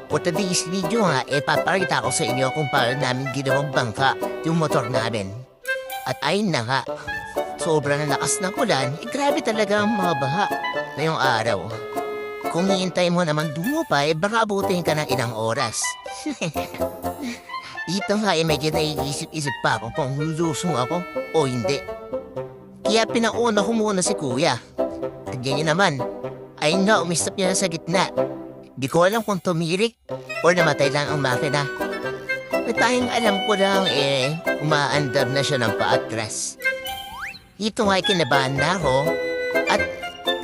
For today's video nga, papakita ko sa inyo kung paano namin ginawang bangka yung motor namin. At ayun na nga, sobrang lakas ng ulan, grabe talaga ang mga baha ngayong araw. Kung hihintay mo naman dumupay, baka abutin ka ng ilang oras. Dito nga medyo naiisip-isip pa ako kung lulusong ako o hindi. Kaya pinauna ko muna si kuya. At ganyan naman, ayun nga umistap niya sa gitna. Di ko alam kung tumirik o namatay lang ang makina. At tayong alam ko lang umaandar na siya ng paatras. Ito nga kinabahan na ako at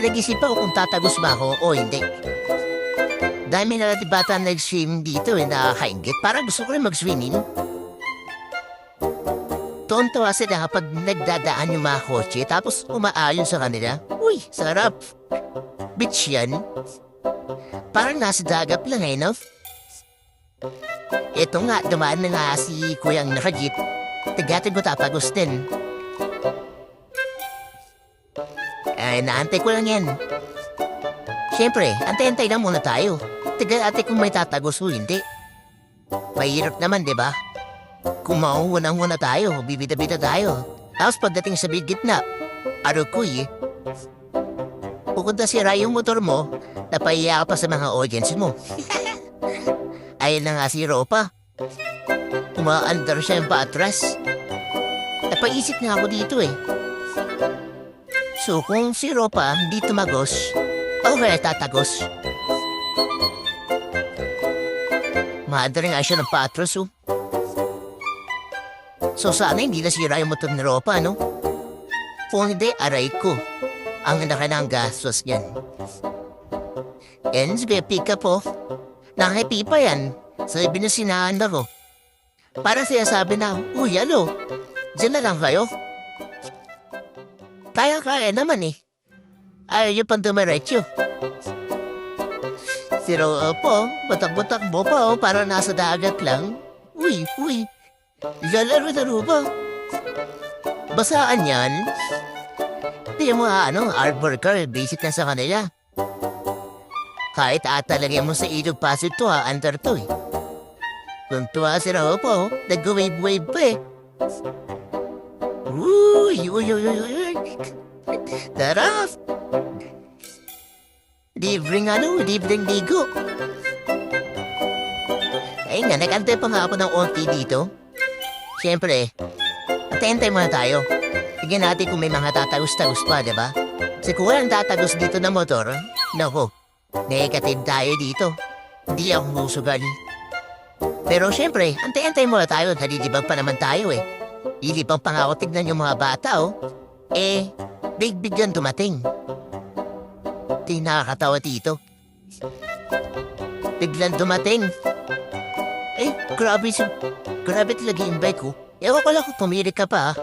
nag-isip ako kung tatagos ba ako o hindi. Dami na natin bata nag-swim dito nakakaingit. Parang gusto ko rin mag-swimming. Tonto sila kapag nagdadaan yung mga kotse tapos umaayon sa kanila. Uy, sarap. Beach yan. Parang nasa dagat lang no? Ito nga, dumaan na nga si kuyang nakagit. Tagatin ko tatagos din. Ay, naantay ko lang yan. Siyempre, antay-antay lang muna tayo. Taga-ate kung may tatagos o hindi. Mahirap naman, di ba? Kung mauunang-una tayo, bibida-bida tayo. Tapos pagdating sa gitna, arukoy. Pupunta sira yung motor mo, napahiya ka pa sa mga audience mo. Ayun na nga si Ropa. Umaandar siya yung paatras. Napaisip nga ako dito So kung si Ropa hindi tumagos, okay tatagos. Maandar nga siya ng paatras So sana hindi nasira yung motor ni Ropa, no? Kung hindi, aray ko. Ang nakanang gastos niyan. And pick up nakapipa yan. Sabi na sinaanda ko. Para siya sabi na, uy, alo, dyan na lang kayo. Kaya naman Ayaw yung pandumiretso. Si Ropo, batak-batak mo pa para nasa dagat lang. Uy, lalaro ba? Basaan yan. Di mo art worker, basic na sa kanila. Kahit atalagyan mo sa ilog pasit to under to Tuntua si Ropo, nag-wave-wave pa Uy. Tara! Libreng ligo. Ay nga, nag-antay pa nga ako ng onti dito. Siyempre, atentay muna tayo. Tignan natin kung may mga tatagos-tagos pa, diba? Kasi kung walang tatagos dito na motor, naku, negative tayo dito. Hindi ako musugal. Pero siyempre, antay-antay muna tayo. Nalilibang pa naman tayo Ilibang pa nga ako, tignan yung mga bata big-big yan dumating. Di nakakatawa dito. Biglang dumating. Grabe talaga yung bike ko. Ewan ko lang kung tumirik ka pa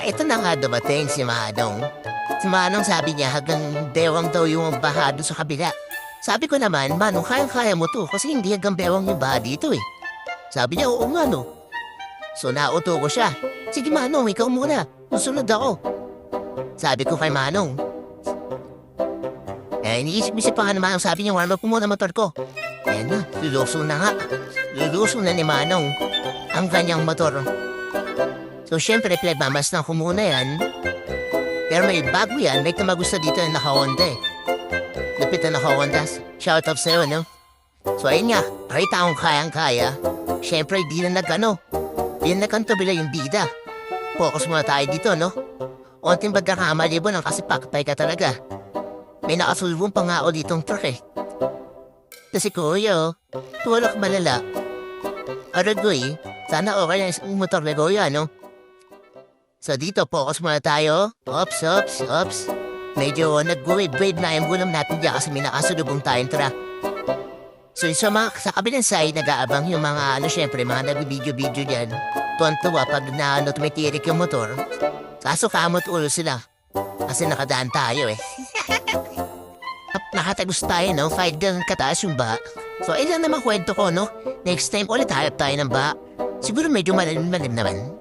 Ito na nga dumating si Manong. Si Manong sabi niya hanggang bewang daw yung baha doon sa kabila. Sabi ko naman, Manong, kaya mo to kasi hindi hanggang bewang yung baha dito Sabi niya, oo nga no. So nauto ko siya. Sige Manong, ikaw muna. Susunod ako. Sabi ko kay Manong. Iniisip-isip pa nga naman sabi niya, warm up ko muna motor ko. Ayan na, lulusong na nga. Lulusong na ni Manong ang kanyang motor. So syempre, pinagmamasdan ko muna yan. Pero may bago yan, may tumagusta dito na naka-Honda Lapit na naka-Honda. Shout out sa'yo, no? So ayun nga, pakita akong kayang-kaya. Syempre, di na Di na nagkantubila yung bida. Focus muna tayo dito, no? Onting pagkakamali mo nang kasi pakpay ka talaga. May nakasulbong pa nga ako ditong truck Kasi kuya, tulak malala. Aragoy, sana okay na yung motor na kuya, no? So dito, focus muna tayo. Ops. Medyo nag-wave na yung gulam natin dyan kasi may nakasulubong tayong truck. So sa kabilang side, nag-aabang yung mga syempre, mga nag-video-video dyan. Tuwan-tuwa pag tumitirik yung motor. Kaso kamot ulo sila. Kasi nakadaan tayo Nakatagos tayo, no? 5 ganun kataas yung baha. So, ilan naman kwento ko, no? Next time ulit harap tayo ng baha. Siguro medyo malalim naman.